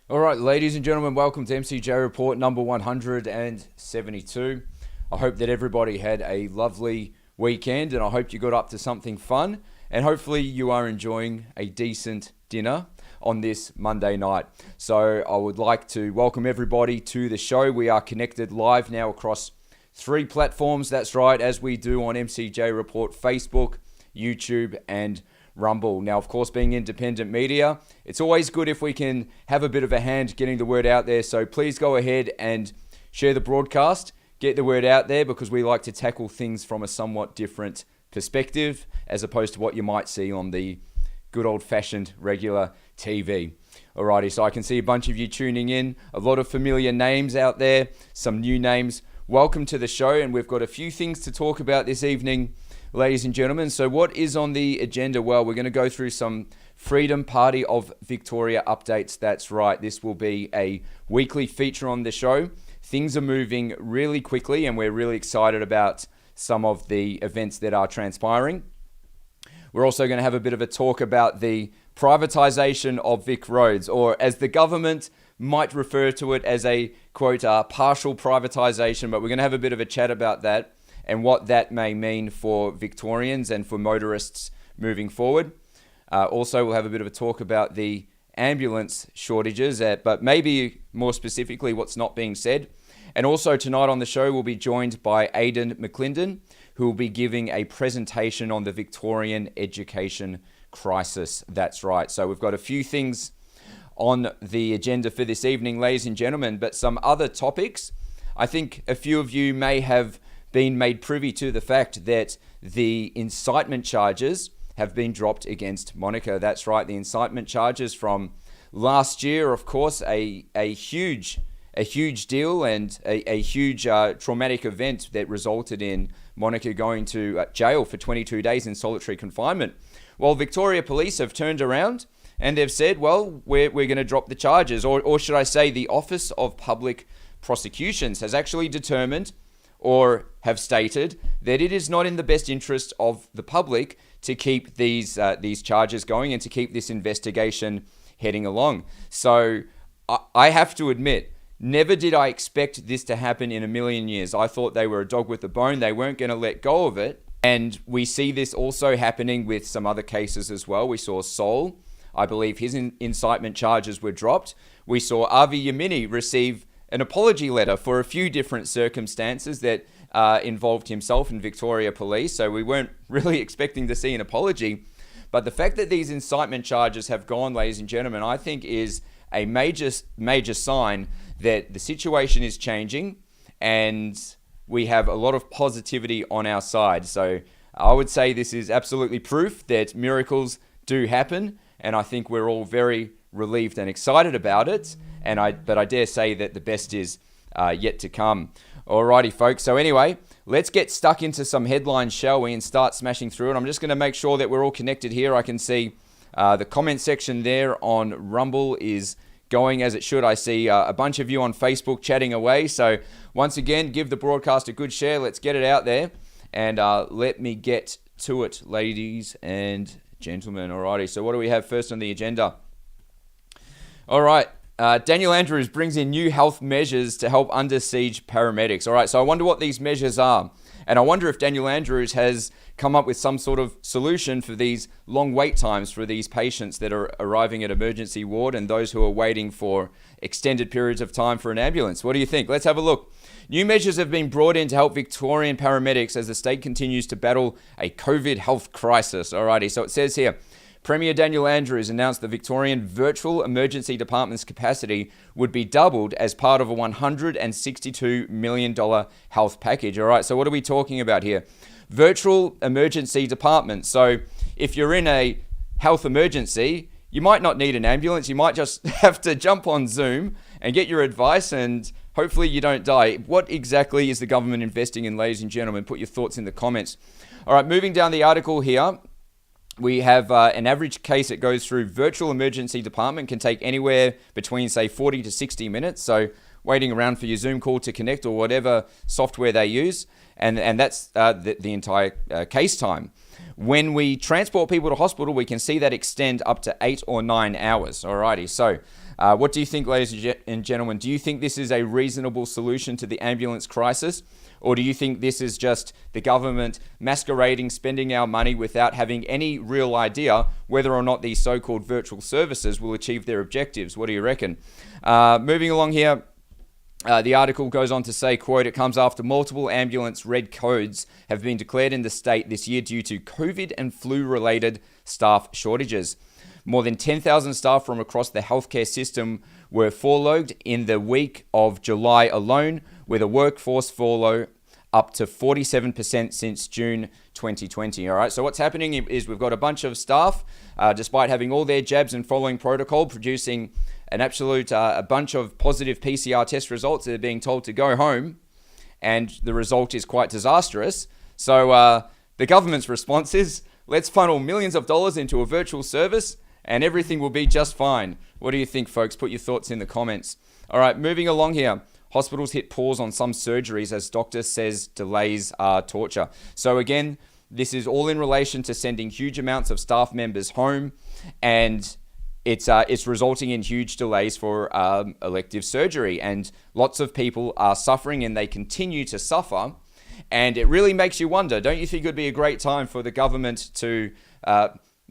All right, ladies and gentlemen, welcome to MCJ Report number 172. I hope that everybody had a lovely weekend and I hope you got up to something fun and hopefully you are enjoying a decent dinner on this Monday night. So I would like to welcome everybody to the show. We are connected live now across 3 platforms. That's right, as we do on MCJ Report, Facebook, YouTube, and Rumble. Now, of course, being independent media, it's always good if we can have a bit of a hand getting the word out there. So please go ahead and share the broadcast, get the word out there, because we like to tackle things from a somewhat different perspective as opposed to what you might see on the good old-fashioned regular TV. Alrighty, so I can see a bunch of you tuning in, a lot of familiar names out there, some new names. Welcome to the show, and we've got a few things to talk about this evening, ladies and gentlemen. So what is on the agenda? Well, we're going to go through some Freedom Party of Victoria updates. That's right. This will be a weekly feature on the show. Things are moving really quickly and we're really excited about some of the events that are transpiring. We're also going to have a bit of a talk about the privatisation of VicRoads, or as the government might refer to it as a, quote, partial privatisation, but we're going to have a bit of a chat about that and what that may mean for Victorians and for motorists moving forward. Also, we'll have a bit of a talk about the ambulance shortages, but maybe more specifically what's not being said. And also tonight on the show, we'll be joined by Aidan McLindon, who will be giving a presentation on the Victorian education crisis. That's right. So we've got a few things on the agenda for this evening, ladies and gentlemen, but some other topics. I think a few of you may have been made privy to the fact that the incitement charges have been dropped against Monica. That's right, the incitement charges from last year, of course, a huge deal and a huge traumatic event that resulted in Monica going to jail for 22 days in solitary confinement. Well, Victoria Police have turned around and they've said, well, we're going to drop the charges, or should I say the Office of Public Prosecutions has actually determined or have stated that it is not in the best interest of the public to keep these charges going and to keep this investigation heading along. So I have to admit, never did I expect this to happen in a million years. I thought they were a dog with a bone. They weren't going to let go of it. And we see this also happening with some other cases as well. We saw Sol, I believe his incitement charges were dropped. We saw Avi Yamini receive an apology letter for a few different circumstances that involved himself and Victoria Police. So we weren't really expecting to see an apology. But the fact that these incitement charges have gone, ladies and gentlemen, I think is a major sign that the situation is changing and we have a lot of positivity on our side. So I would say this is absolutely proof that miracles do happen, and I think we're all very relieved and excited about it. But I dare say that the best is yet to come. Alrighty, folks. So anyway, let's get stuck into some headlines, shall we, and start smashing through it. I'm just going to make sure that we're all connected here. I can see the comment section there on Rumble is going as it should. I see a bunch of you on Facebook chatting away. So once again, give the broadcast a good share. Let's get it out there. And let me get to it, ladies and gentlemen. Alrighty, so what do we have first on the agenda? All right. Daniel Andrews brings in new health measures to help under siege paramedics. All right, so I wonder what these measures are. And I wonder if Daniel Andrews has come up with some sort of solution for these long wait times for these patients that are arriving at emergency ward and those who are waiting for extended periods of time for an ambulance. What do you think? Let's have a look. New measures have been brought in to help Victorian paramedics as the state continues to battle a COVID health crisis. Alrighty, so it says here, Premier Daniel Andrews announced the Victorian Virtual Emergency Department's capacity would be doubled as part of a $162 million health package. All right, so what are we talking about here? Virtual Emergency Department. So if you're in a health emergency, you might not need an ambulance. You might just have to jump on Zoom and get your advice, and hopefully you don't die. What exactly is the government investing in, ladies and gentlemen? Put your thoughts in the comments. All right, moving down the article here. We have an average case that goes through virtual emergency department can take anywhere between, say, 40 to 60 minutes. So waiting around for your Zoom call to connect or whatever software they use. And that's the entire case time. When we transport people to hospital, we can see that extend up to 8 or 9 hours. Alrighty, so what do you think, ladies and gentlemen? Do you think this is a reasonable solution to the ambulance crisis? Or do you think this is just the government masquerading, spending our money without having any real idea whether or not these so-called virtual services will achieve their objectives? What do you reckon? Moving along here, the article goes on to say, quote, it comes after multiple ambulance red codes have been declared in the state this year due to COVID and flu-related staff shortages. More than 10,000 staff from across the healthcare system were furloughed in the week of July alone, with a workforce furlough up to 47% since June 2020. All right, so what's happening is we've got a bunch of staff, despite having all their jabs and following protocol, producing an absolute a bunch of positive PCR test results. They're being told to go home, and the result is quite disastrous. So the government's response is, let's funnel millions of dollars into a virtual service and everything will be just fine. What do you think, folks? Put your thoughts in the comments. All right, moving along here. Hospitals hit pause on some surgeries as doctor says delays are torture. So again, this is all in relation to sending huge amounts of staff members home, and it's resulting in huge delays for elective surgery, and lots of people are suffering and they continue to suffer. And it really makes you wonder, don't you think it would be a great time for the government to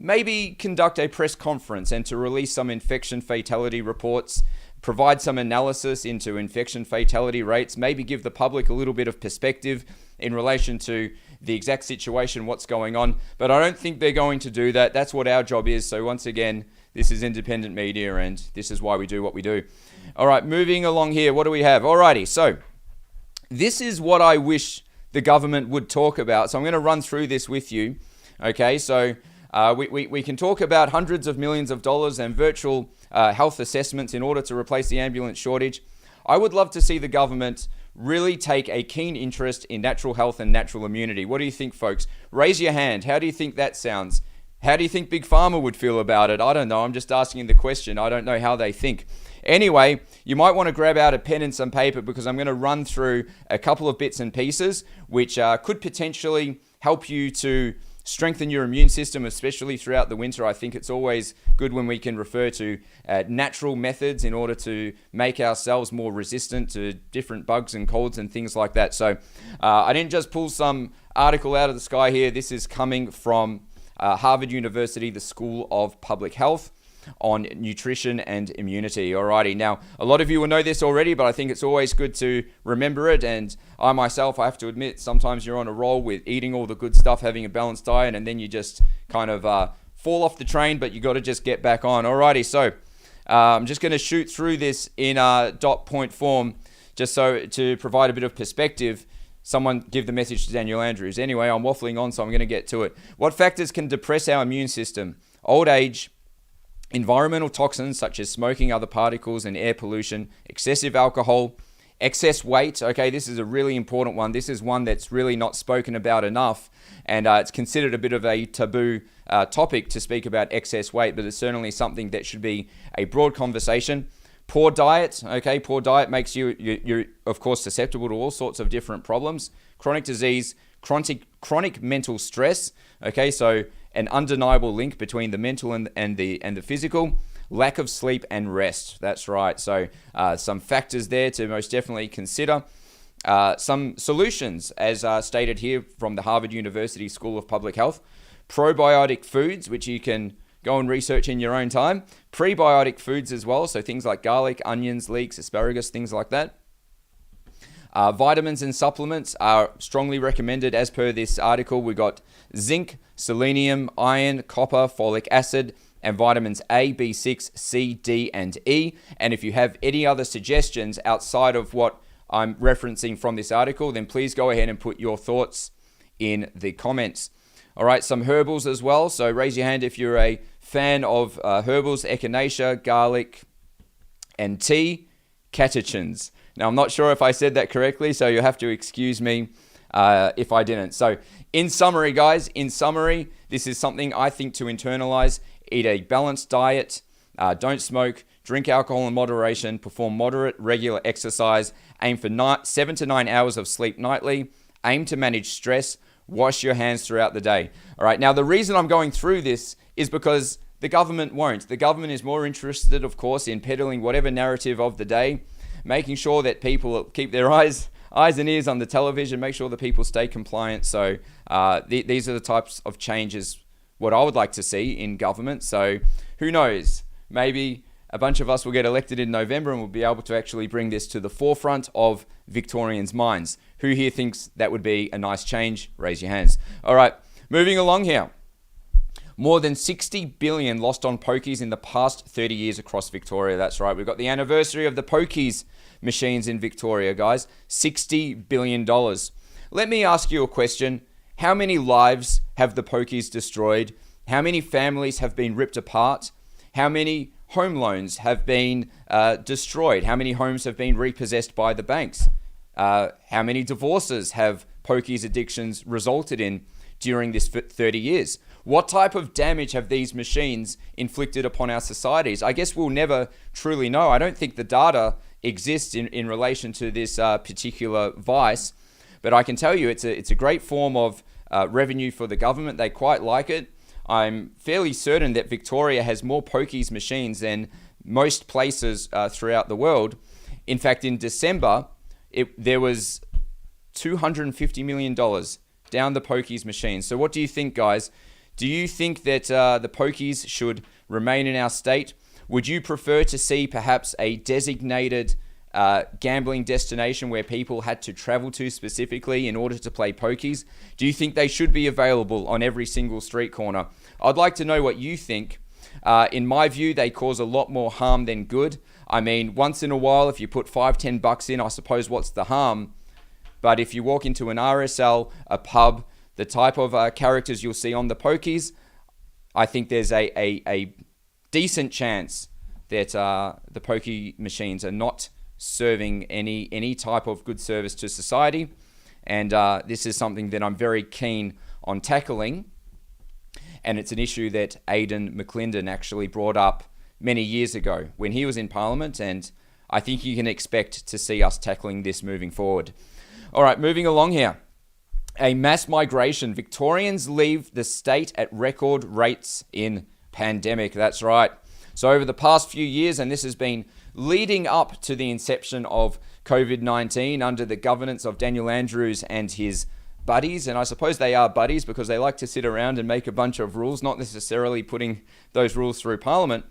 maybe conduct a press conference and to release some infection fatality reports, provide some analysis into infection fatality rates, maybe give the public a little bit of perspective in relation to the exact situation, what's going on. But I don't think they're going to do that. That's what our job is. So once again, this is independent media and this is why we do what we do. All right, moving along here. What do we have? Alrighty, so this is what I wish the government would talk about. So I'm going to run through this with you. Okay, so we can talk about hundreds of millions of dollars and virtual health assessments in order to replace the ambulance shortage. I would love to see the government really take a keen interest in natural health and natural immunity. What do you think, folks? Raise your hand. How do you think that sounds? How do you think Big Pharma would feel about it? I don't know. I'm just asking the question. I don't know how they think. Anyway, you might want to grab out a pen and some paper because I'm going to run through a couple of bits and pieces which could potentially help you to strengthen your immune system, especially throughout the winter. I think it's always good when we can refer to natural methods in order to make ourselves more resistant to different bugs and colds and things like that. So I didn't just pull some article out of the sky here. This is coming from Harvard University, the School of Public Health, on nutrition and immunity. Alrighty, now a lot of you will know this already, but I think it's always good to remember it. And I myself, I have to admit, sometimes you're on a roll with eating all the good stuff, having a balanced diet, and then you just kind of fall off the train, but you got to just get back on. Alrighty, so I'm just going to shoot through this in dot point form, just so to provide a bit of perspective. Someone give the message to Daniel Andrews. Anyway, I'm waffling on, so I'm going to get to it. What factors can depress our immune system? Old age, environmental toxins such as smoking, other particles, and air pollution, excessive alcohol, excess weight. Okay, this is a really important one. This is one that's really not spoken about enough, and it's considered a bit of a taboo topic to speak about excess weight, but it's certainly something that should be a broad conversation. Poor diet. Okay, poor diet makes you're of course susceptible to all sorts of different problems. Chronic disease, chronic mental stress. Okay, so an undeniable link between the mental and the physical. Lack of sleep and rest. That's right. So some factors there to most definitely consider. Some solutions, as stated here from the Harvard University School of Public Health. Probiotic foods, which you can go and research in your own time. Prebiotic foods as well, so things like garlic, onions, leeks, asparagus, things like that. Vitamins and supplements are strongly recommended as per this article. We got zinc, selenium, iron, copper, folic acid, and vitamins A, B6, C, D, and E. And if you have any other suggestions outside of what I'm referencing from this article, then please go ahead and put your thoughts in the comments. All right, some herbals as well. So raise your hand if you're a fan of herbals, echinacea, garlic, and tea, catechins. Now, I'm not sure if I said that correctly, so you'll have to excuse me if I didn't. So in summary, guys, this is something I think to internalize. Eat a balanced diet, don't smoke, drink alcohol in moderation, perform moderate, regular exercise, aim for 7 to 9 hours of sleep nightly, aim to manage stress, wash your hands throughout the day. All right, now the reason I'm going through this is because the government won't. The government is more interested, of course, in peddling whatever narrative of the day, making sure that people keep their eyes and ears on the television, make sure that people stay compliant. So these are the types of changes what I would like to see in government. So who knows? Maybe a bunch of us will get elected in November and we'll be able to actually bring this to the forefront of Victorians' minds. Who here thinks that would be a nice change? Raise your hands. All right, moving along here. More than 60 billion lost on pokies in the past 30 years across Victoria. That's right. We've got the anniversary of the pokies machines in Victoria, guys. $60 billion. Let me ask you a question. How many lives have the pokies destroyed? How many families have been ripped apart? How many home loans have been destroyed? How many homes have been repossessed by the banks? How many divorces have pokies addictions resulted in during this 30 years? What type of damage have these machines inflicted upon our societies? I guess we'll never truly know. I don't think the data exists in relation to this particular vice, but I can tell you it's a great form of revenue for the government. They quite like it. I'm fairly certain that Victoria has more pokies machines than most places throughout the world. In fact, in December, there was $250 million down the pokies machine. So what do you think, guys? Do you think that the pokies should remain in our state? Would you prefer to see perhaps a designated gambling destination where people had to travel to specifically in order to play pokies? Do you think they should be available on every single street corner? I'd like to know what you think. In my view, they cause a lot more harm than good. I mean, once in a while, if you put $5-10 in, I suppose what's the harm? But if you walk into an RSL, a pub, the type of characters you'll see on the pokies, I think there's a decent chance that the pokey machines are not serving any type of good service to society. And this is something that I'm very keen on tackling. And it's an issue that Aidan McLindon actually brought up many years ago when he was in Parliament. And I think you can expect to see us tackling this moving forward. All right, moving along here. A mass migration. Victorians leave the state at record rates in pandemic. That's right. So over the past few years, and this has been leading up to the inception of COVID-19 under the governance of Daniel Andrews and his buddies, and I suppose they are buddies because they like to sit around and make a bunch of rules, not necessarily putting those rules through Parliament.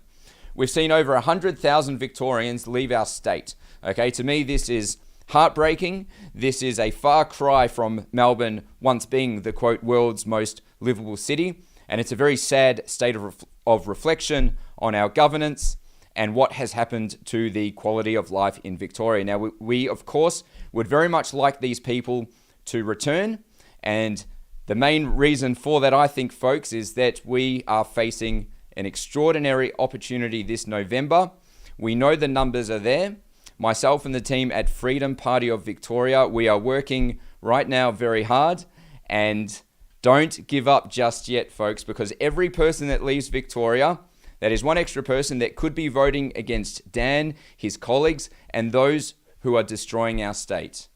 We've seen over 100,000 Victorians leave our state. Okay, to me, this is heartbreaking. This is a far cry from Melbourne once being the, quote, world's most livable city. And it's a very sad state of reflection on our governance and what has happened to the quality of life in Victoria. Now, we of course, would very much like these people to return. And the main reason for that, I think, folks, is that we are facing an extraordinary opportunity this November. We know the numbers are there. Myself and the team at Freedom Party of Victoria, we are working right now very hard, and don't give up just yet, folks, because every person that leaves Victoria, that is one extra person that could be voting against Dan, his colleagues, and those who are destroying our state.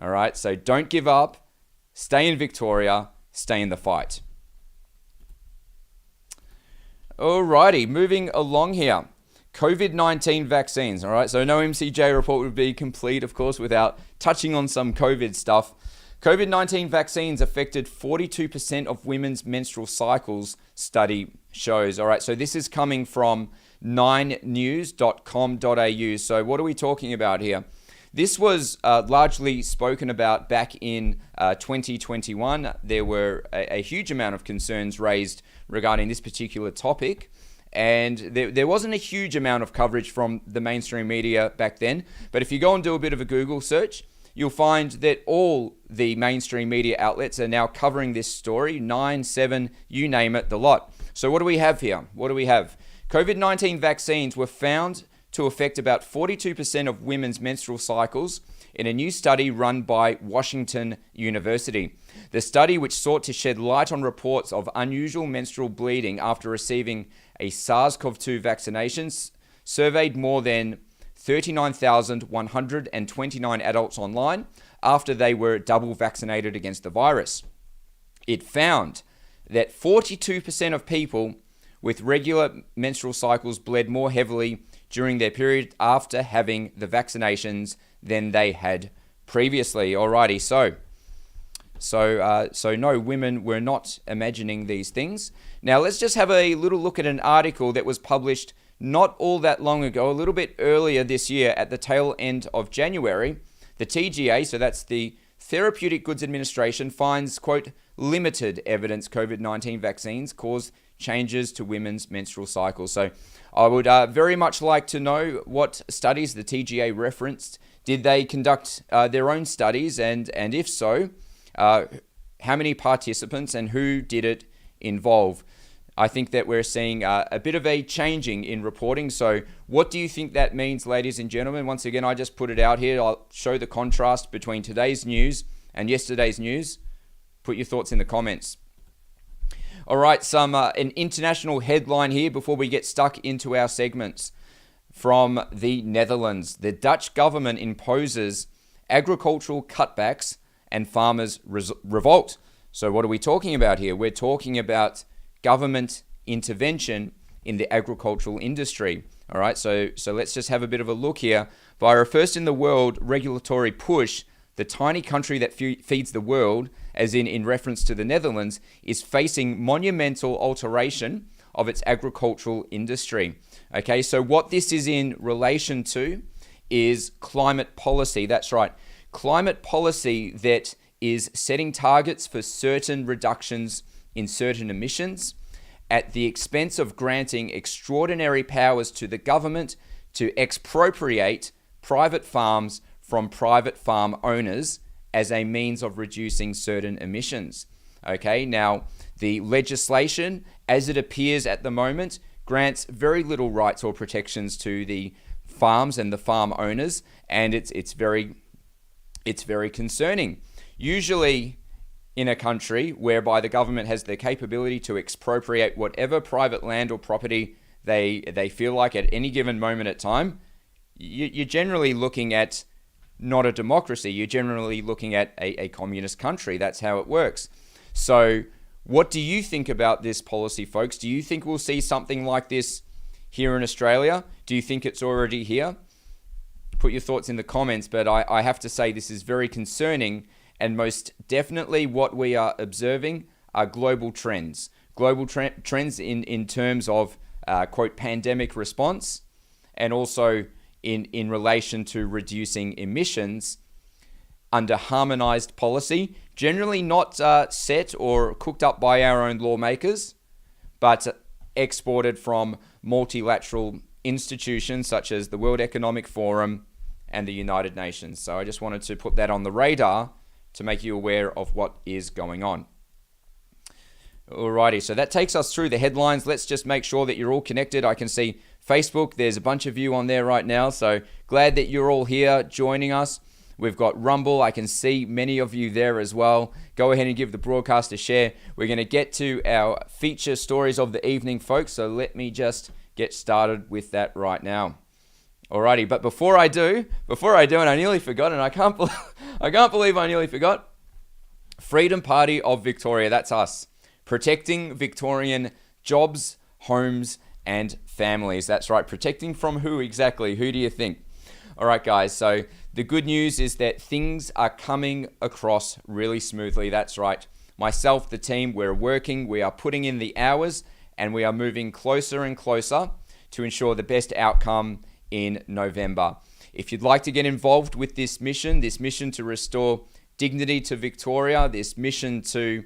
All right, so don't give up. Stay in Victoria. Stay in the fight. Alrighty, moving along here. COVID-19 vaccines, all right? So no MCJ report would be complete, of course, without touching on some COVID stuff. COVID-19 vaccines affected 42% of women's menstrual cycles, study shows. All right, so this is coming from 9news.com.au. So what are we talking about here? This was largely spoken about back in 2021. There were a huge amount of concerns raised regarding this particular topic. And there wasn't a huge amount of coverage from the mainstream media back then. But if you go and do a bit of a Google search, you'll find that all the mainstream media outlets are now covering this story, 9, 7, you name it, the lot. So what do we have here? What do we have? COVID-19 vaccines were found to affect about 42% of women's menstrual cycles in a new study run by Washington University. The study, which sought to shed light on reports of unusual menstrual bleeding after receiving a SARS-CoV-2 vaccination, surveyed more than 39,129 adults online after they were double vaccinated against the virus. It found that 42% of people with regular menstrual cycles bled more heavily during their period after having the vaccinations than they had previously. Alrighty, so no, women were not imagining these things. Now let's just have a little look at an article that was published not all that long ago, a little bit earlier this year at the tail end of January. The TGA, so that's the Therapeutic Goods Administration, finds, quote, limited evidence COVID-19 vaccines cause changes to women's menstrual cycles. So I would very much like to know what studies the TGA referenced. Did they conduct their own studies? And if so, how many participants and who did it involve? I think that we're seeing a bit of a changing in reporting. So what do you think that means, ladies and gentlemen? Once again, I just put it out here. I'll show the contrast between today's news and yesterday's news. Put your thoughts in the comments. All right, an international headline here before we get stuck into our segments. From the Netherlands, the Dutch government imposes agricultural cutbacks and farmers revolt. So what are we talking about here? We're talking about government intervention in the agricultural industry. All right, so let's just have a bit of a look here. Via a first in the world regulatory push, the tiny country that feeds the world, as in reference to the Netherlands, is facing monumental alteration of its agricultural industry. Okay, so what this is in relation to is climate policy. That's right, climate policy that is setting targets for certain reductions in certain emissions at the expense of granting extraordinary powers to the government to expropriate private farms from private farm owners as a means of reducing certain emissions. Okay, now the legislation, as it appears at the moment, grants very little rights or protections to the farms and the farm owners, and it's very concerning. Usually in a country whereby the government has the capability to expropriate whatever private land or property they feel like at any given moment at time, you're generally looking at not a democracy. You're generally looking at a communist country. That's how it works. So what do you think about this policy, folks? Do you think we'll see something like this here in Australia? Do you think it's already here? Put your thoughts in the comments, but I have to say this is very concerning, and most definitely what we are observing are global trends. Global trends in terms of, quote, pandemic response, and also in relation to reducing emissions under harmonized policy, generally not set or cooked up by our own lawmakers, but exported from multilateral institutions such as the World Economic Forum and the United Nations. So I just wanted to put that on the radar to make you aware of what is going on. Alrighty, so that takes us through the headlines. Let's just make sure that you're all connected. I can see Facebook, there's a bunch of you on there right now, so glad that you're all here joining us. We've got Rumble, I can see many of you there as well. Go ahead and give the broadcast a share. We're going to get to our feature stories of the evening, folks, so let me just get started with that right now. Alrighty, but before I do, and I nearly forgot, and I can't believe I nearly forgot. Freedom Party of Victoria, that's us. Protecting Victorian jobs, homes, and families. That's right, protecting from who exactly? Who do you think? Alright guys, so the good news is that things are coming across really smoothly. That's right. Myself, the team, we're working, we are putting in the hours, and we are moving closer and closer to ensure the best outcome in November. If you'd like to get involved with this mission to restore dignity to Victoria, this mission to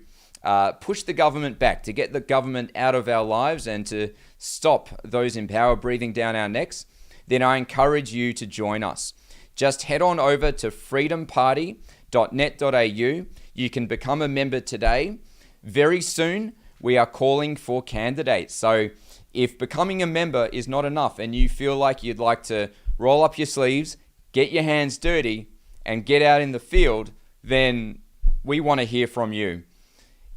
push the government back, to get the government out of our lives and to stop those in power breathing down our necks, then I encourage you to join us. Just head on over to freedomparty.net.au. You can become a member today. Very soon, we are calling for candidates. So if becoming a member is not enough and you feel like you'd like to roll up your sleeves, get your hands dirty, and get out in the field, then we want to hear from you.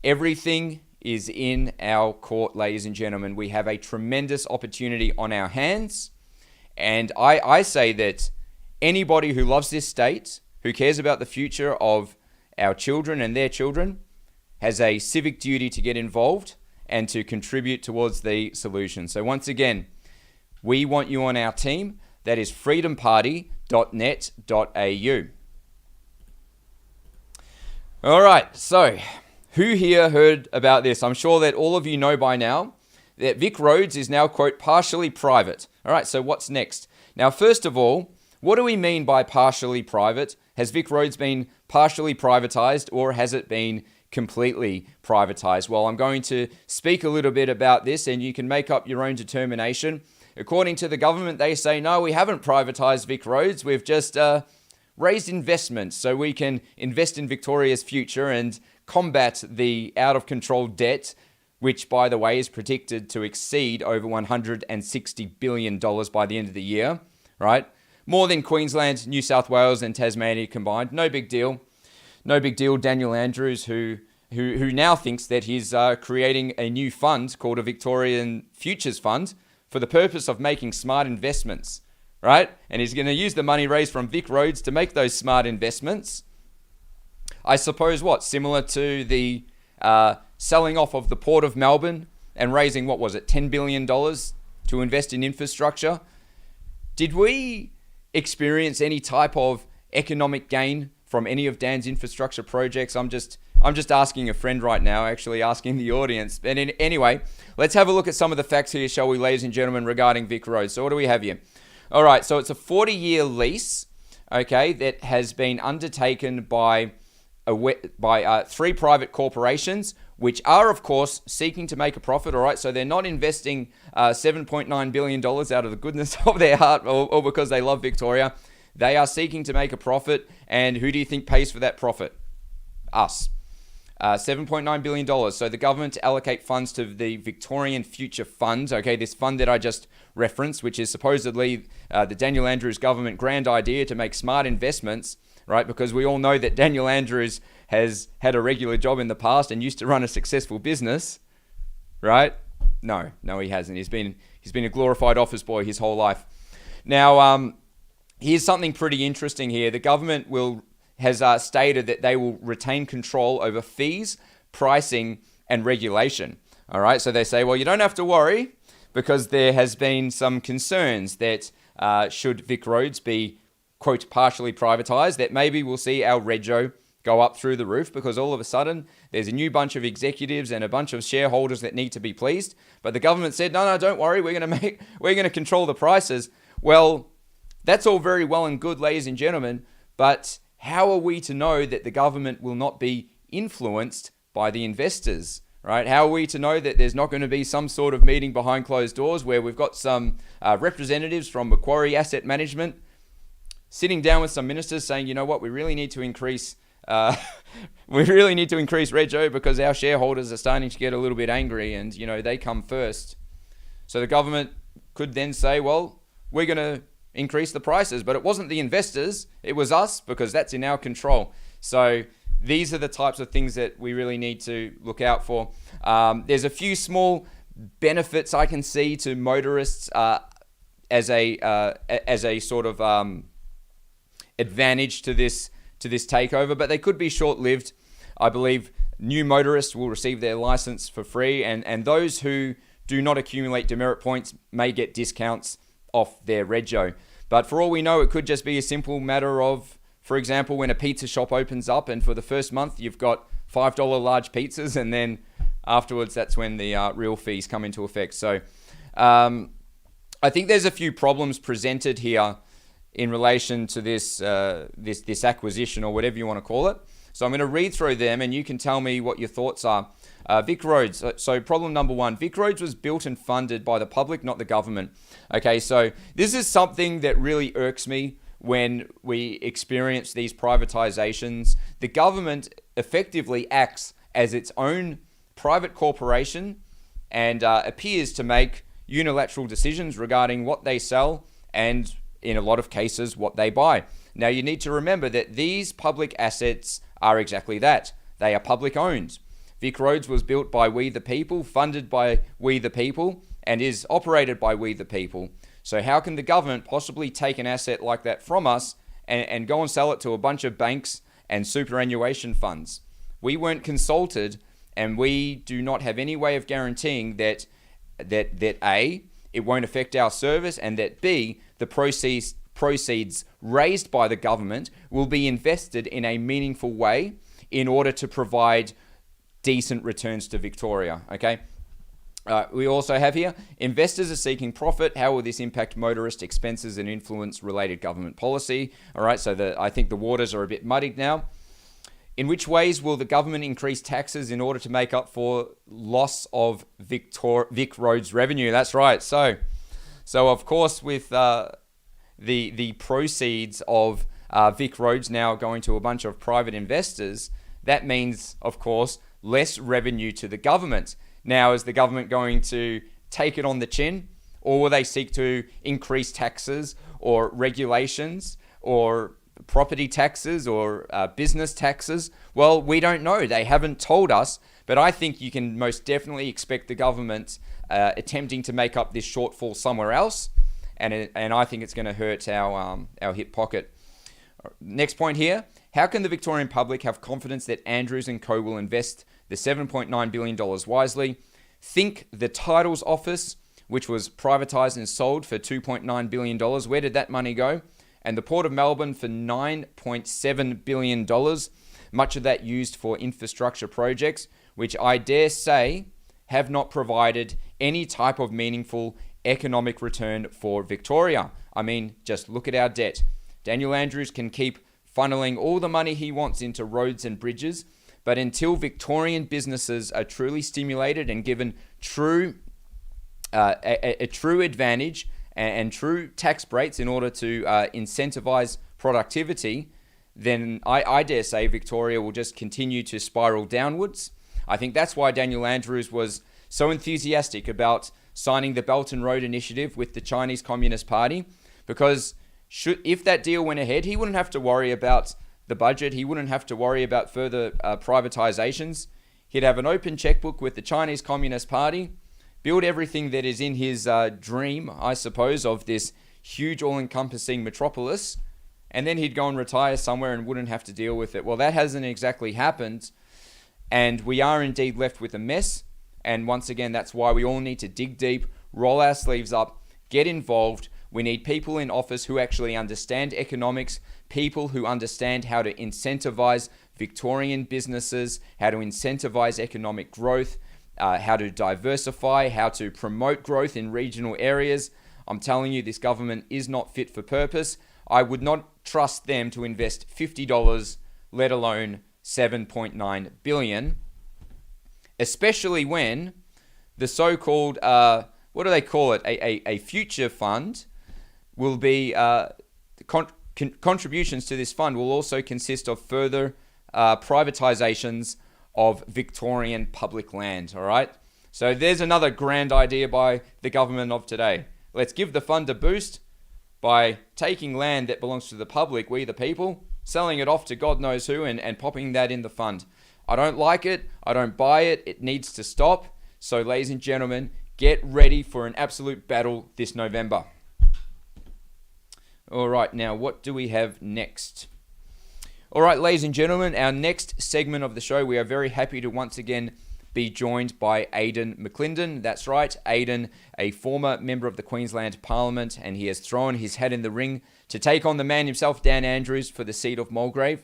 Everything is in our court, ladies and gentlemen. We have a tremendous opportunity on our hands. And I say that anybody who loves this state, who cares about the future of our children and their children, has a civic duty to get involved and to contribute towards the solution. So once again, we want you on our team. That is freedomparty.net.au. All right, so who here heard about this? I'm sure that all of you know by now that VicRoads is now, quote, partially private. All right, so what's next? Now, first of all, what do we mean by partially private? Has VicRoads been partially privatized, or has it been completely privatized? Well, I'm going to speak a little bit about this, and you can make up your own determination. According to the government, they say, no, we haven't privatized VicRoads. We've just raised investments so we can invest in Victoria's future and combat the out-of-control debt, which, by the way, is predicted to exceed over $160 billion by the end of the year, right? More than Queensland, New South Wales, and Tasmania combined. No big deal. No big deal. Daniel Andrews, who now thinks that he's creating a new fund called a Victorian Futures Fund for the purpose of making smart investments, right? And he's going to use the money raised from VicRoads to make those smart investments. I suppose similar to the selling off of the Port of Melbourne and raising, $10 billion to invest in infrastructure. Did we experience any type of economic gain from any of Dan's infrastructure projects? I'm just asking a friend right now, actually asking the audience. But anyway, let's have a look at some of the facts here, shall we, ladies and gentlemen, regarding VicRoads. So what do we have here? All right, so it's a 40-year lease, okay, that has been undertaken by three private corporations, which are, of course, seeking to make a profit, all right? So they're not investing $7.9 billion out of the goodness of their heart or because they love Victoria. They are seeking to make a profit, and who do you think pays for that profit? Us. $7.9 billion. So the government to allocate funds to the Victorian Future Fund, okay, this fund that I just referenced, which is supposedly the Daniel Andrews government grand idea to make smart investments, right? Because we all know that Daniel Andrews has had a regular job in the past and used to run a successful business, right? No, he hasn't. He's been a glorified office boy his whole life. Now, here's something pretty interesting here. The government has stated that they will retain control over fees, pricing, and regulation. All right, so they say, well, you don't have to worry because there has been some concerns that should VicRoads be, quote, partially privatised, that maybe we'll see our rego go up through the roof because all of a sudden there's a new bunch of executives and a bunch of shareholders that need to be pleased. But the government said, no, don't worry, we're going to control the prices. Well, that's all very well and good, ladies and gentlemen, but how are we to know that the government will not be influenced by the investors, right? How are we to know that there's not going to be some sort of meeting behind closed doors where we've got some representatives from Macquarie Asset Management sitting down with some ministers saying, you know what, we really need to increase rego because our shareholders are starting to get a little bit angry and, you know, they come first. So the government could then say, well, we're going to increase the prices, but it wasn't the investors, it was us because that's in our control. So these are the types of things that we really need to look out for. There's a few small benefits I can see to motorists as a sort of advantage to this takeover, but they could be short-lived. I believe new motorists will receive their license for free, and those who do not accumulate demerit points may get discounts off their rego. But for all we know, it could just be a simple matter of, for example, when a pizza shop opens up and for the first month you've got $5 large pizzas, and then afterwards that's when the real fees come into effect. So I think there's a few problems presented here in relation to this acquisition, or whatever you want to call it. So I'm going to read through them and you can tell me what your thoughts are. VicRoads. So problem number one, VicRoads was built and funded by the public, not the government. Okay, so this is something that really irks me when we experience these privatizations. The government effectively acts as its own private corporation and appears to make unilateral decisions regarding what they sell and, in a lot of cases, what they buy. Now, you need to remember that these public assets are exactly that. They are public owned. VicRoads was built by we the people, funded by we the people, and is operated by we the people. So how can the government possibly take an asset like that from us and go and sell it to a bunch of banks and superannuation funds? We weren't consulted, and we do not have any way of guaranteeing that A, it won't affect our service, and that B, the proceeds raised by the government will be invested in a meaningful way in order to provide decent returns to Victoria. Okay. We also have here, investors are seeking profit. How will this impact motorist expenses and influence related government policy? All right, so I think the waters are a bit muddied now. In which ways will the government increase taxes in order to make up for loss of VicRoads revenue? That's right. So of course, with the proceeds of VicRoads now going to a bunch of private investors, that means, of course, less revenue to the government. Now, is the government going to take it on the chin, or will they seek to increase taxes or regulations or property taxes or business taxes? Well, we don't know. They haven't told us, but I think you can most definitely expect the government attempting to make up this shortfall somewhere else, and I think it's going to hurt our hip pocket. Next point here. How can the Victorian public have confidence that Andrews and Co will invest the $7.9 billion wisely? Think the Titles Office, which was privatised and sold for $2.9 billion. Where did that money go? And the Port of Melbourne for $9.7 billion. Much of that used for infrastructure projects, which I dare say have not provided any type of meaningful economic return for Victoria. I mean, just look at our debt. Daniel Andrews can keep funneling all the money he wants into roads and bridges, but until Victorian businesses are truly stimulated and given a true advantage and true tax breaks in order to incentivize productivity, then I dare say Victoria will just continue to spiral downwards. I think that's why Daniel Andrews was so enthusiastic about signing the Belt and Road Initiative with the Chinese Communist Party, because if that deal went ahead, he wouldn't have to worry about the budget. He wouldn't have to worry about further privatizations. He'd have an open checkbook with the Chinese Communist Party, build everything that is in his dream, I suppose, of this huge all-encompassing metropolis, and then he'd go and retire somewhere and wouldn't have to deal with it. Well, that hasn't exactly happened, and we are indeed left with a mess. And once again, that's why we all need to dig deep, roll our sleeves up, get involved. We need people in office who actually understand economics, people who understand how to incentivize Victorian businesses, how to incentivize economic growth, how to diversify, how to promote growth in regional areas. I'm telling you, this government is not fit for purpose. I would not trust them to invest $50, let alone $7.9 billion, especially when the so-called, what do they call it, a future fund will be, contributions to this fund will also consist of further privatizations of Victorian public land, all right? So there's another grand idea by the government of today. Let's give the fund a boost by taking land that belongs to the public, we the people, selling it off to God knows who and popping that in the fund. I don't like it. I don't buy it. It needs to stop. So, ladies and gentlemen, get ready for an absolute battle this November. All right, now what do we have next? All right, ladies and gentlemen, our next segment of the show, we are very happy to once again be joined by Aidan McLindon. That's right, Aidan, a former member of the Queensland Parliament, and he has thrown his hat in the ring to take on the man himself, Dan Andrews, for the seat of Mulgrave.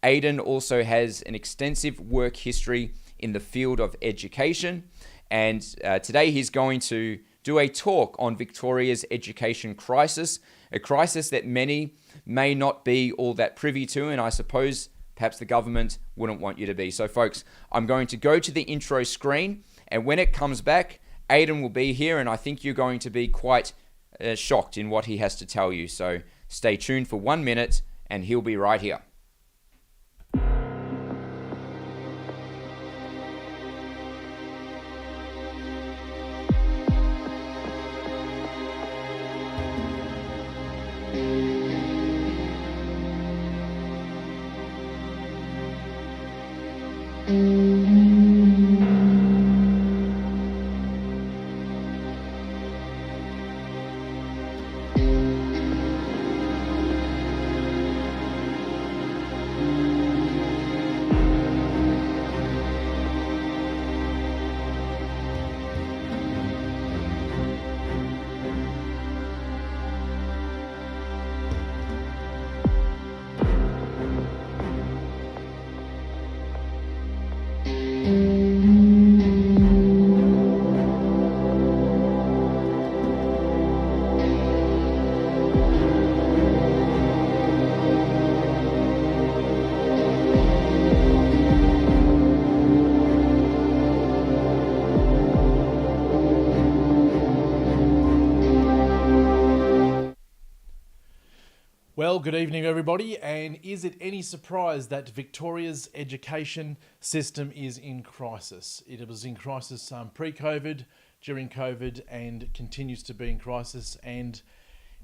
Aidan also has an extensive work history in the field of education, and today he's going to do a talk on Victoria's education crisis, a crisis that many may not be all that privy to, and I suppose perhaps the government wouldn't want you to be. So folks, I'm going to go to the intro screen, and when it comes back, Aidan will be here, and I think you're going to be quite shocked in what he has to tell you. So stay tuned for 1 minute, and he'll be right here. Well, good evening everybody, and is it any surprise that Victoria's education system is in crisis? It was in crisis pre-COVID, during COVID, and continues to be in crisis, and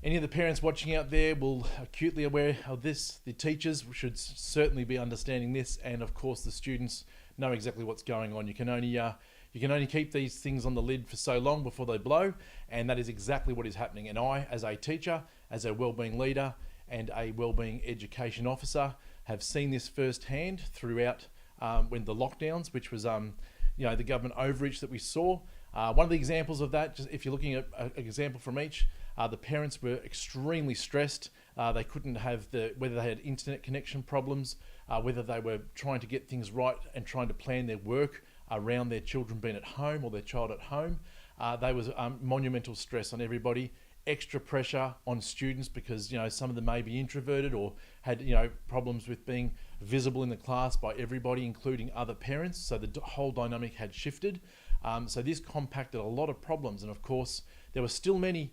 any of the parents watching out there will acutely aware of this. The teachers should certainly be understanding this, and of course the students know exactly what's going on. You can only keep these things on the lid for so long before they blow, and that is exactly what is happening. And I, as a teacher, as a wellbeing leader, and a wellbeing education officer, have seen this firsthand throughout when the lockdowns, which was the government overreach that we saw. One of the examples of that, just if you're looking at an example from each, the parents were extremely stressed. They couldn't have whether they had internet connection problems, whether they were trying to get things right and trying to plan their work around their children being at home or their child at home. There was monumental stress on everybody. Extra pressure on students because some of them may be introverted or had problems with being visible in the class by everybody, including other parents. So the whole dynamic had shifted. So this compacted a lot of problems, and of course there were still many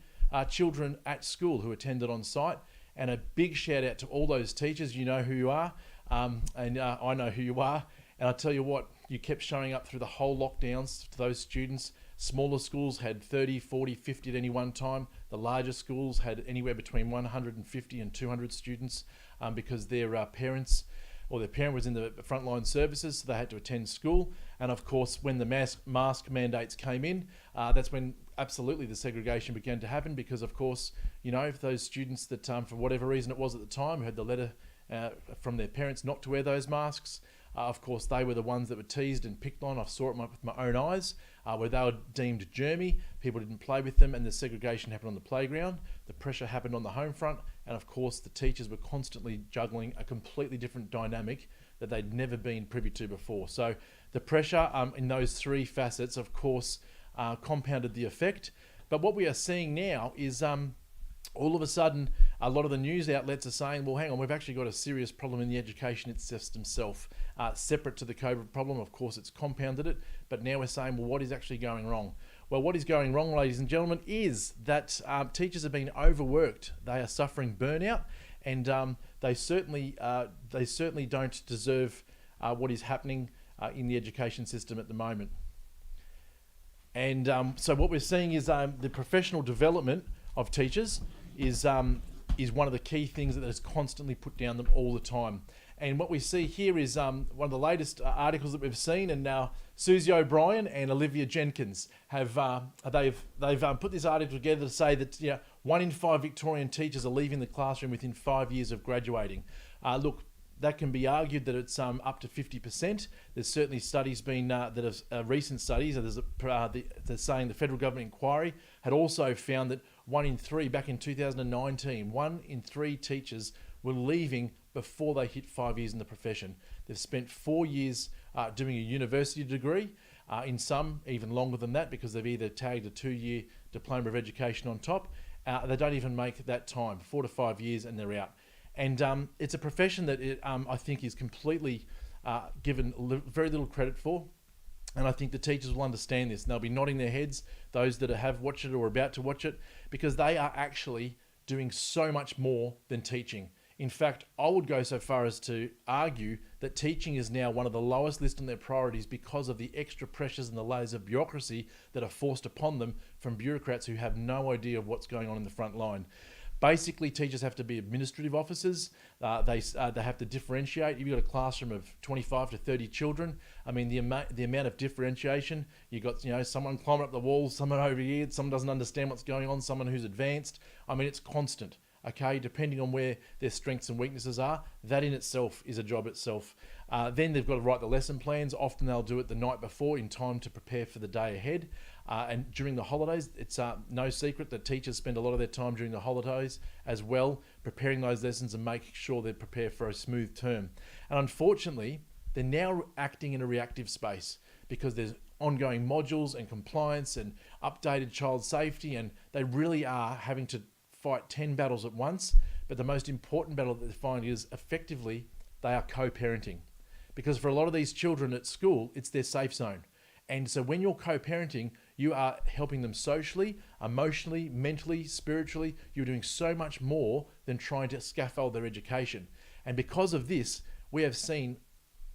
children at school who attended on site. And a big shout out to all those teachers. You know who you are, and I know who you are. And I tell you what, you kept showing up through the whole lockdowns to those students. Smaller schools had 30, 40, 50 at any one time. The larger schools had anywhere between 150 and 200 students because their parents or their parent was in the frontline services, so they had to attend school. And of course, when the mask mandates came in, that's when absolutely the segregation began to happen, because of course, if those students that for whatever reason it was at the time, who had the letter from their parents not to wear those masks, of course they were the ones that were teased and picked on. I saw it with my own eyes, where they were deemed germy, people didn't play with them, and the segregation happened on the playground. The pressure happened on the home front, and of course the teachers were constantly juggling a completely different dynamic that they'd never been privy to before. So the pressure in those three facets, of course, compounded the effect. But what we are seeing now is all of a sudden, a lot of the news outlets are saying, well, hang on, we've actually got a serious problem in the education system itself, separate to the COVID problem. Of course, it's compounded it, but now we're saying, well, what is actually going wrong? Well, what is going wrong, ladies and gentlemen, is that teachers are being overworked. They are suffering burnout, and they certainly don't deserve what is happening in the education system at the moment. And so what we're seeing is the professional development of teachers is one of the key things that is constantly put down them all the time. And what we see here is one of the latest articles that we've seen, and now Susie O'Brien and Olivia Jenkins have they've put this article together to say that 1 in 5 Victorian teachers are leaving the classroom within 5 years of graduating. Look, that can be argued that it's up to 50%. There's certainly studies been that have recent studies. They're saying the federal government inquiry had also found that 1 in 3 back in 2019, 1 in 3 teachers were leaving before they hit 5 years in the profession. They've spent 4 years doing a university degree, in some even longer than that, because they've either tagged a 2-year diploma of education on top. They don't even make that time, 4 to 5 years, and they're out. And it's a profession that I think is completely given very little credit for. And I think the teachers will understand this, and they'll be nodding their heads, those that have watched it or are about to watch it, because they are actually doing so much more than teaching. In fact, I would go so far as to argue that teaching is now one of the lowest listed on their priorities because of the extra pressures and the layers of bureaucracy that are forced upon them from bureaucrats who have no idea of what's going on in the front line. Basically, teachers have to be administrative officers. They have to differentiate. If you've got a classroom of 25 to 30 children, I mean, the amount of differentiation, you've got someone climbing up the walls, someone over here, someone doesn't understand what's going on, someone who's advanced. I mean, it's constant. Okay, depending on where their strengths and weaknesses are, that in itself is a job itself. Then they've got to write the lesson plans. Often they'll do it the night before in time to prepare for the day ahead. And during the holidays, it's no secret that teachers spend a lot of their time during the holidays as well, preparing those lessons and making sure they're prepared for a smooth term. And unfortunately, they're now acting in a reactive space because there's ongoing modules and compliance and updated child safety, and they really are having to fight 10 battles at once. But the most important battle that they find is effectively they are co-parenting, because for a lot of these children at school, it's their safe zone. And so when you're co-parenting, you are helping them socially, emotionally, mentally, spiritually. You're doing so much more than trying to scaffold their education. And because of this, we have seen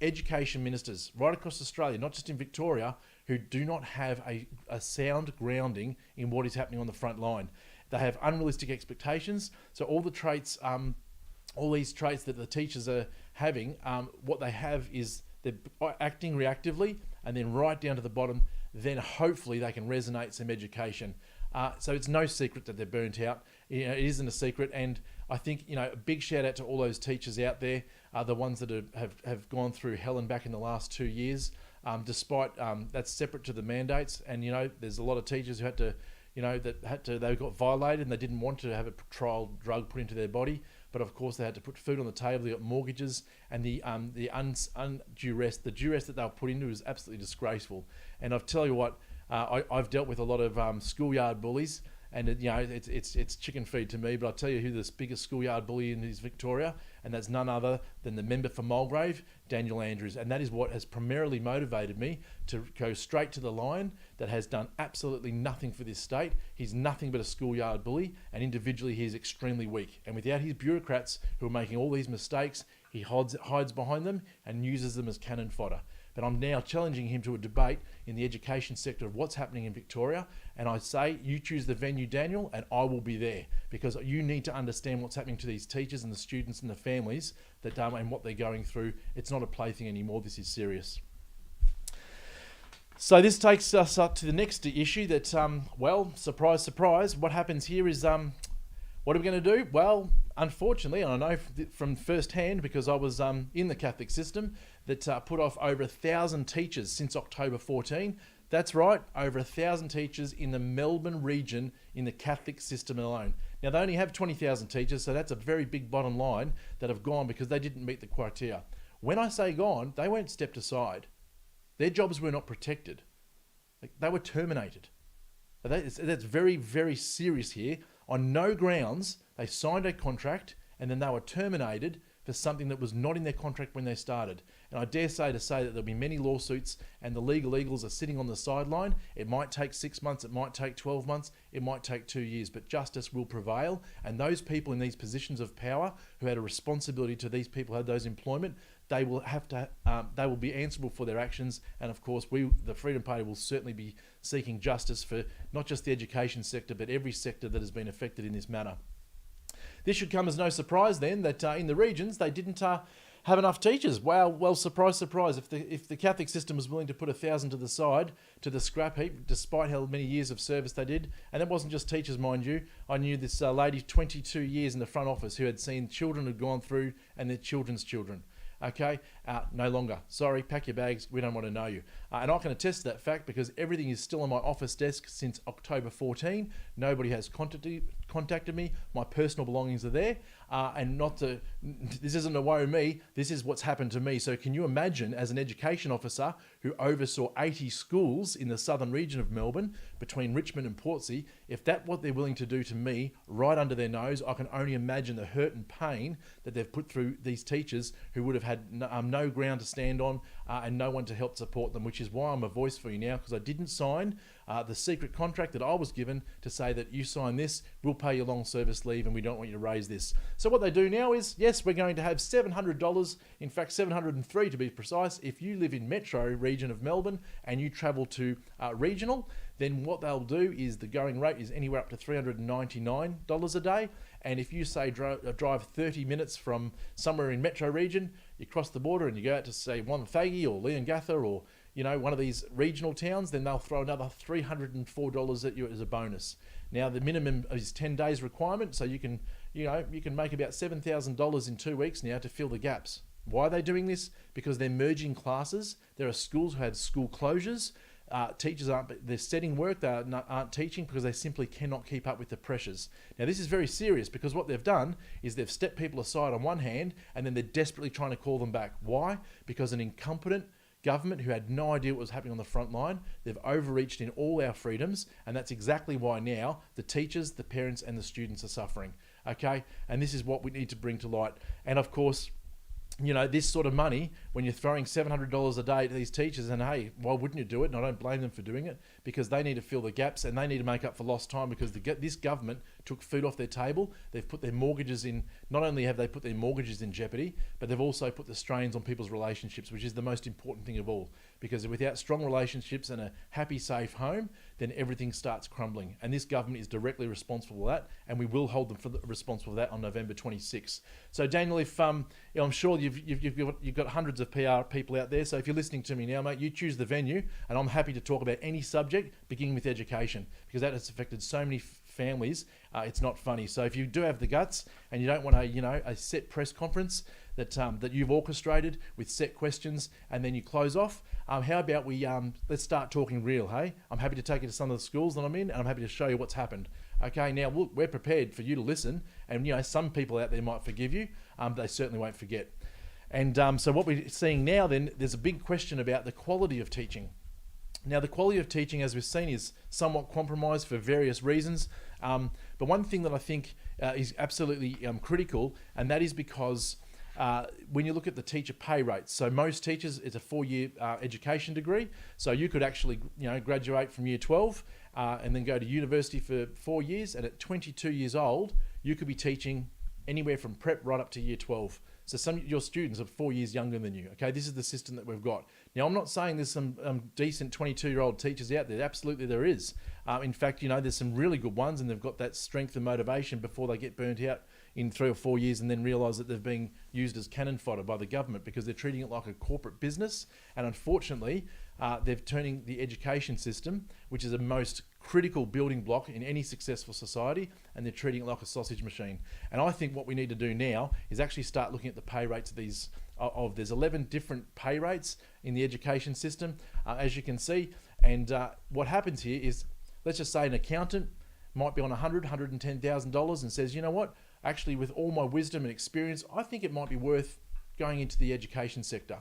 education ministers right across Australia, not just in Victoria, who do not have a sound grounding in what is happening on the front line. They have unrealistic expectations. So all the traits, all these traits that the teachers are having, what they have is they're acting reactively, and then right down to the bottom, then hopefully they can resonate some education. So it's no secret that they're burnt out. It isn't a secret. And I think, a big shout out to all those teachers out there, the ones that have gone through hell and back in the last 2 years, despite that's separate to the mandates. And, there's a lot of teachers who had to, they got violated and they didn't want to have a trial drug put into their body. But of course they had to put food on the table, they got mortgages, and the undue rest, the duress that they were put into was absolutely disgraceful. And I'll tell you what, I've dealt with a lot of schoolyard bullies, and it's chicken feed to me, but I'll tell you who the biggest schoolyard bully in is Victoria, and that's none other than the member for Mulgrave, Daniel Andrews. And that is what has primarily motivated me to go straight to the line that has done absolutely nothing for this state. He's nothing but a schoolyard bully, and individually he is extremely weak. And without his bureaucrats who are making all these mistakes, He hides behind them and uses them as cannon fodder. But I'm now challenging him to a debate in the education sector of what's happening in Victoria. And I say, you choose the venue, Daniel, and I will be there, because you need to understand what's happening to these teachers and the students and the families and what they're going through. It's not a plaything anymore. This is serious. So this takes us up to the next issue that, well, surprise, surprise, what happens here is, what are we going to do? Well, unfortunately, and I know from first hand because I was in the Catholic system, that put off over 1,000 teachers since October 14. That's right, over 1,000 teachers in the Melbourne region in the Catholic system alone. Now, they only have 20,000 teachers, so that's a very big bottom line that have gone because they didn't meet the criteria. When I say gone, they weren't stepped aside. Their jobs were not protected. They were terminated. That's very, very serious here. On no grounds, they signed a contract and then they were terminated for something that was not in their contract when they started. And I dare say that there'll be many lawsuits and the legal eagles are sitting on the sideline. It might take 6 months, it might take 12 months, it might take 2 years, but justice will prevail. And those people in these positions of power who had a responsibility to these people who had those employment, they will be answerable for their actions. And of course, the Freedom Party, will certainly be seeking justice for not just the education sector, but every sector that has been affected in this manner. This should come as no surprise then that in the regions they didn't have enough teachers. Well, surprise, surprise. If the Catholic system was willing to put 1,000 to the side, to the scrap heap, despite how many years of service they did, and it wasn't just teachers, mind you. I knew this lady, 22 years in the front office, who had seen children who'd gone through and their children's children. Okay, no longer. Sorry, pack your bags. We don't want to know you. And I can attest to that fact because everything is still on my office desk since October 14. Nobody has contacted me. My personal belongings are there. This isn't a woe me. This is what's happened to me. So can you imagine, as an education officer who oversaw 80 schools in the southern region of Melbourne, between Richmond and Portsea, if that's what they're willing to do to me right under their nose, I can only imagine the hurt and pain that they've put through these teachers who would have had no ground to stand on and no one to help support them, which is why I'm a voice for you now, because I didn't sign the secret contract that I was given to say that you sign this, we'll pay you long service leave and we don't want you to raise this. So what they do now is, yes, we're going to have $700, in fact $703 to be precise, if you live in metro region of Melbourne and you travel to regional, then what they'll do is the going rate is anywhere up to $399 a day. And if you say drive 30 minutes from somewhere in metro region, you cross the border and you go out to say Wonthaggi or Leongatha or one of these regional towns, then they'll throw another $304 at you as a bonus. Now the minimum is 10 days requirement, so you can make about $7,000 in 2 weeks now to fill the gaps. Why are they doing this? Because they're merging classes. There are schools who have school closures. Teachers they're setting work, they aren't teaching because they simply cannot keep up with the pressures. Now this is very serious because what they've done is they've stepped people aside on one hand and then they're desperately trying to call them back. Why? Because an incompetent government who had no idea what was happening on the front line, they've overreached in all our freedoms, and that's exactly why now the teachers, the parents and the students are suffering. Okay, and this is what we need to bring to light. And of course, this sort of money, when you're throwing $700 a day to these teachers, and hey, why wouldn't you do it? And I don't blame them for doing it, because they need to fill the gaps and they need to make up for lost time, because this government took food off their table. They've put their mortgages in, not only have they put their mortgages in jeopardy, but they've also put the strains on people's relationships, which is the most important thing of all. Because without strong relationships and a happy, safe home, then everything starts crumbling. And this government is directly responsible for that, and we will hold them responsible for that on November 26th. So Daniel, if I'm sure you've got hundreds of PR people out there, so if you're listening to me now, mate, you choose the venue, and I'm happy to talk about any subject, beginning with education, because that has affected so many families. It's not funny. So if you do have the guts and you don't want a set press conference that you've orchestrated with set questions and then you close off, how about we let's start talking real, hey? I'm happy to take you to some of the schools that I'm in, and I'm happy to show you what's happened. Okay, now we're prepared for you to listen, and some people out there might forgive you, but they certainly won't forget. And so what we're seeing now then, there's a big question about the quality of teaching. Now, the quality of teaching, as we've seen, is somewhat compromised for various reasons. But one thing that I think is absolutely critical, and that is because when you look at the teacher pay rates, so most teachers, it's a 4-year education degree. So you could actually graduate from year 12 and then go to university for 4 years. And at 22 years old, you could be teaching anywhere from prep right up to year 12. So some your students are 4 years younger than you. Okay, this is the system that we've got. Now, I'm not saying there's some decent 22-year-old teachers out there. Absolutely there is. In fact, there's some really good ones, and they've got that strength and motivation before they get burnt out in 3 or 4 years and then realise that they're being used as cannon fodder by the government because they're treating it like a corporate business. And unfortunately, they're turning the education system, which is the most critical building block in any successful society, and they're treating it like a sausage machine. And I think what we need to do now is actually start looking at the pay rates of these. There's 11 different pay rates in the education system, as you can see. And what happens here is, let's just say an accountant might be on $110,000 and says, you know what, actually with all my wisdom and experience, I think it might be worth going into the education sector.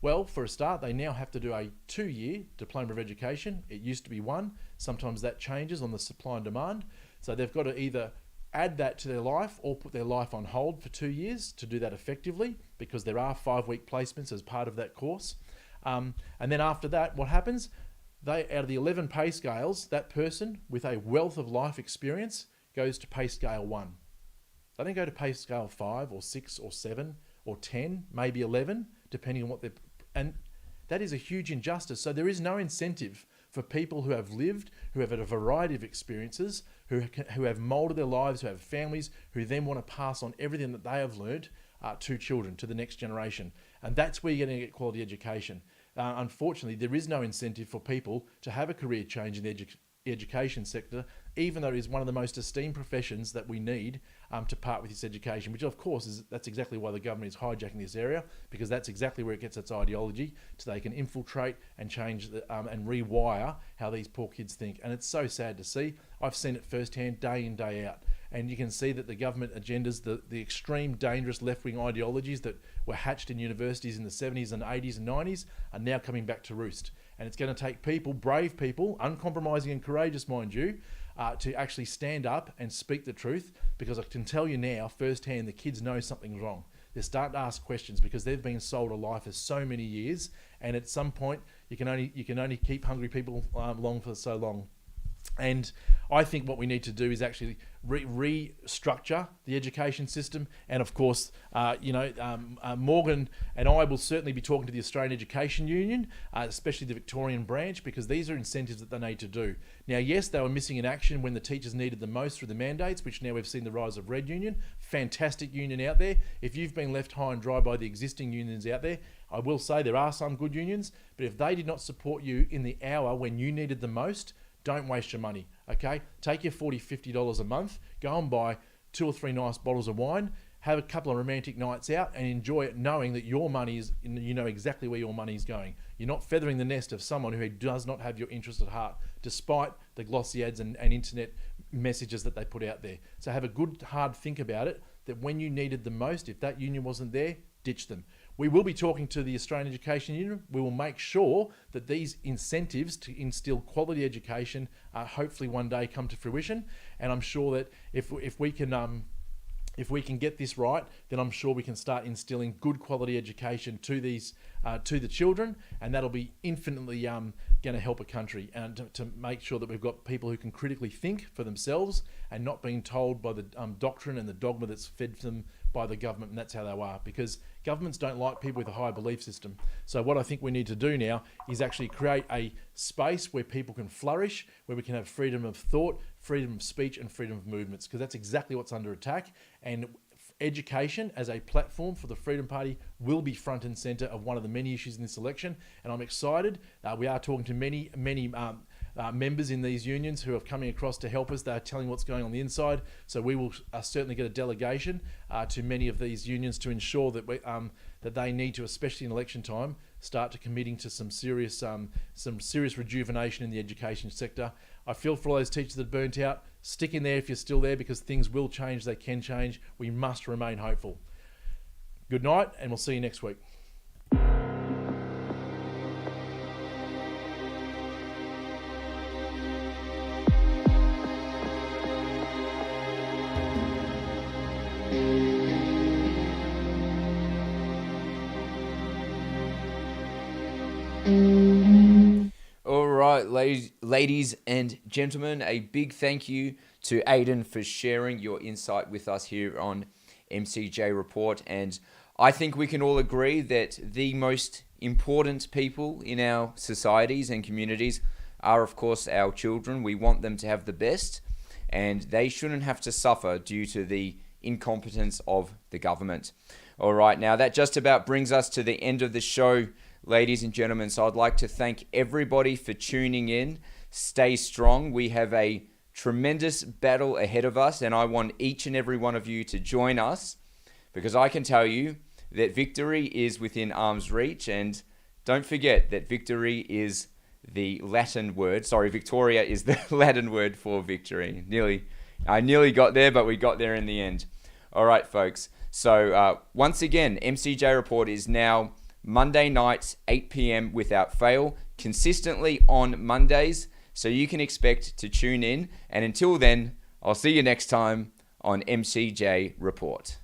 Well, for a start, they now have to do a 2-year diploma of education. It used to be 1. Sometimes that changes on the supply and demand. So they've got to either add that to their life or put their life on hold for 2 years to do that effectively, because there are 5-week placements as part of that course. And then after that, what happens? Out of the 11 pay scales, that person with a wealth of life experience goes to pay scale 1. They don't go to pay scale 5 or 6 or 7 or 10, maybe 11, depending on what they're... And that is a huge injustice. So there is no incentive for people who have lived, who have had a variety of experiences, who have moulded their lives, who have families, who then want to pass on everything that they have learned to children, to the next generation. And that's where you're going to get quality education. Unfortunately, there is no incentive for people to have a career change in the education sector, even though it is one of the most esteemed professions that we need to part with this education, which of course that's exactly why the government is hijacking this area, because that's exactly where it gets its ideology, so they can infiltrate and change and rewire how these poor kids think. And it's so sad to see. I've seen it firsthand, day in, day out. And you can see that the government agendas, the extreme dangerous left-wing ideologies that were hatched in universities in the 70s and 80s and 90s are now coming back to roost. And it's going to take people, brave people, uncompromising and courageous, mind you, to actually stand up and speak the truth, because I can tell you now firsthand the kids know something's wrong. They're starting to ask questions because they've been sold a lie for so many years, and at some point you can only keep hungry people long for so long. And I think what we need to do is actually restructure the education system. And of course, Morgan and I will certainly be talking to the Australian Education Union, especially the Victorian branch, because these are incentives that they need to do. Now, yes, they were missing in action when the teachers needed the most through the mandates, which now we've seen the rise of Red Union. Fantastic union out there. If you've been left high and dry by the existing unions out there, I will say there are some good unions, but if they did not support you in the hour when you needed the most, don't waste your money, okay? Take your $40, $50 a month, go and buy 2 or 3 nice bottles of wine, have a couple of romantic nights out and enjoy it, knowing that your money is, you know exactly where your money is going. You're not feathering the nest of someone who does not have your interest at heart, despite the glossy ads and internet messages that they put out there. So have a good, hard think about it, that when you needed the most, if that union wasn't there, ditch them. We will be talking to the Australian Education Union. We will make sure that these incentives to instill quality education hopefully one day come to fruition. And I'm sure that if we can get this right, then I'm sure we can start instilling good quality education to these to the children, and that'll be infinitely going to help a country, and to make sure that we've got people who can critically think for themselves and not being told by the doctrine and the dogma that's fed them by the government, and that's how they are, because governments don't like people with a high belief system. So what I think we need to do now is actually create a space where people can flourish, where we can have freedom of thought, freedom of speech, and freedom of movements, because that's exactly what's under attack. And education as a platform for the Freedom Party will be front and centre of one of the many issues in this election, and I'm excited. We are talking to many members in these unions who are coming across to help us. They're telling what's going on the inside, so we will certainly get a delegation to many of these unions to ensure that that they need to, especially in election time, start to committing to some serious rejuvenation in the education sector. I feel for all those teachers that are burnt out. Stick in there if you're still there, because things will change. They can change. We must remain hopeful. Good night, and we'll see you next week. All right, ladies and gentlemen, a big thank you to Aidan for sharing your insight with us here on MCJ Report. And I think we can all agree that the most important people in our societies and communities are, of course, our children. We want them to have the best, and they shouldn't have to suffer due to the incompetence of the government. All right, now that just about brings us to the end of the show, ladies and gentlemen. So I'd like to thank everybody for tuning in. Stay strong. We have a tremendous battle ahead of us, and I want each and every one of you to join us, because I can tell you that victory is within arm's reach. And don't forget that victory is the Latin word. Sorry, Victoria is the Latin word for victory. I nearly got there, but we got there in the end. All right, folks. So once again, MCJ Report is now Monday nights, 8 p.m. without fail, consistently on Mondays. So you can expect to tune in. And until then, I'll see you next time on MCJ Report.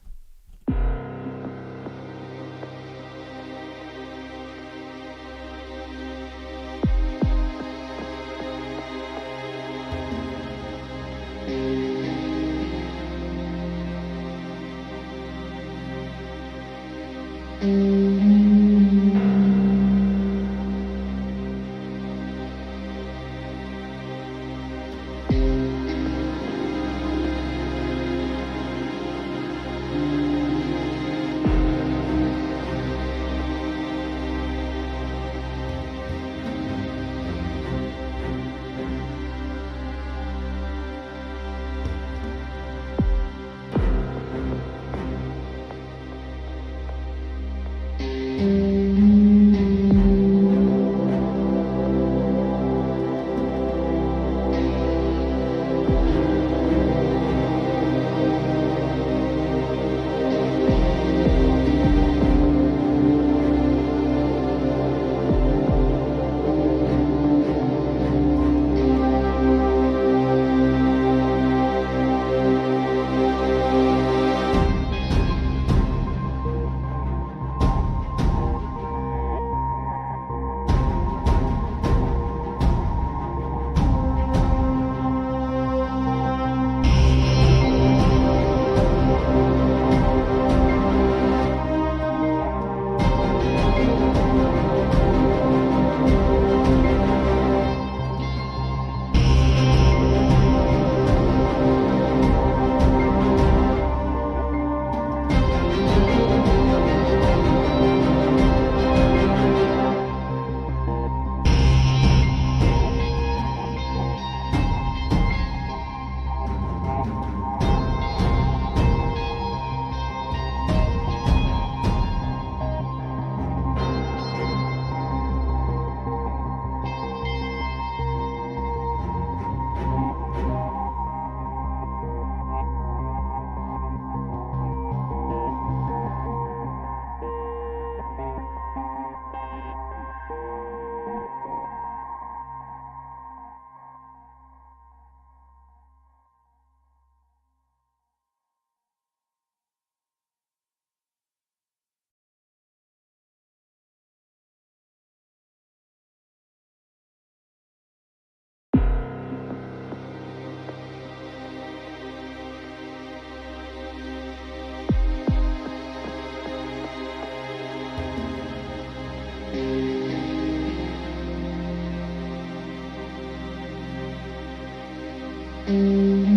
Mm-hmm.